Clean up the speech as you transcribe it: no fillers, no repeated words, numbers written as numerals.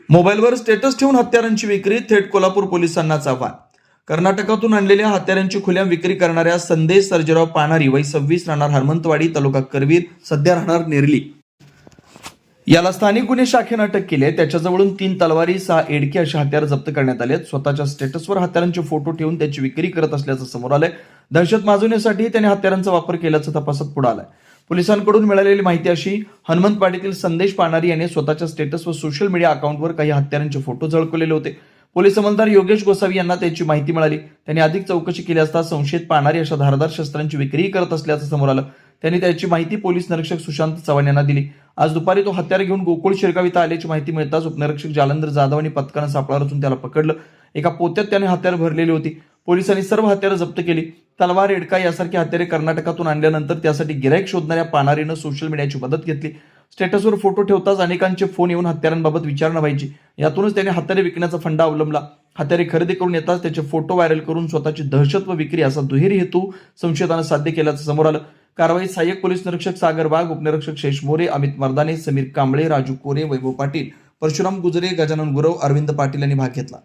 मोबाईलवर स्टेटस ठेवून हत्यारांची विक्री, थेट कोल्हापूर पोलिसांनाच आव्हान. कर्नाटकातून आणलेल्या हत्यारांची खुलेआम विक्री करणाऱ्या संदेश सर्जेराव पाणारी वय 26 राहणार हनुमंतवाडी तालुका करवीर, सध्या राहणार नेरली, याला स्थानिक गुन्हे शाखेने अटक केली आहे. त्याच्याजवळून 3 तलवारी, 6 एडके अशी हत्यार जप्त करण्यात आले आहेत. स्वतःच्या स्टेटसवर हत्यारांचे फोटो ठेवून त्याची विक्री करत असल्याचं समोर आलंय. दहशत माजवण्यासाठी त्याने हत्यारांचा वापर केल्याचं तपासात पुढे आलंय. पोलिसांकडून मिळालेली माहिती अशी, हनुमंतवाडीतील संदेश पाणारी याने स्वतःच्या स्टेटस व सोशल मीडिया अकाउंटवर काही हत्यारांचे फोटो झळकवलेले होते. पोलीस अंमलदार योगेश गोसावी यांना त्याची माहिती मिळाली. त्यांनी अधिक चौकशी केली असता संशयित पाणारी अशा धारदार शस्त्रांची विक्री करत असल्याचं समोर आलं. त्यांनी त्याची माहिती पोलीस निरीक्षक सुशांत चव्हाण यांना दिली. आज दुपारी तो हत्यार घेऊन गोकुळ शिरगाव इथं आल्याची माहिती मिळताच उपनिरीक्षक जालंधर जाधव आणि पथकानं सापळा रचून त्याला पकडलं. एका पोत्यात त्याने हत्यार भरलेली होती. पोलिसांनी सर्व हत्यारं जप्त केली. तलवार, एडका यासारखी हत्यारे कर्नाटकातून आणल्यानंतर त्यासाठी गिराईक शोधणाऱ्या पाणारीनं सोशल मीडियाची मदत घेतली. स्टेटसवर फोटो ठेवताच अनेकांचे फोन येऊन हत्यारांबाबत विचारणा व्हायची. यातूनच त्याने हत्यारे विकण्याचा फंडा अवलंबला. हत्यारे खरेदी करून येताच त्याचे फोटो व्हायरल करून स्वतःची दहशत व विक्री असा दुहेरी हेतू संशयितानं साध्य केल्याचं समोर आलं. कारवाईत सहाय्यक पोलीस निरीक्षक सागर वाघ, उपनिरीक्षक शेष मोरे, अमित मर्दाने, समीर कांबळे, राजू कोरे, वैभव पाटील, परशुराम गुजरे, गजानन गुरव, अरविंद पाटील यांनी भाग घेतला.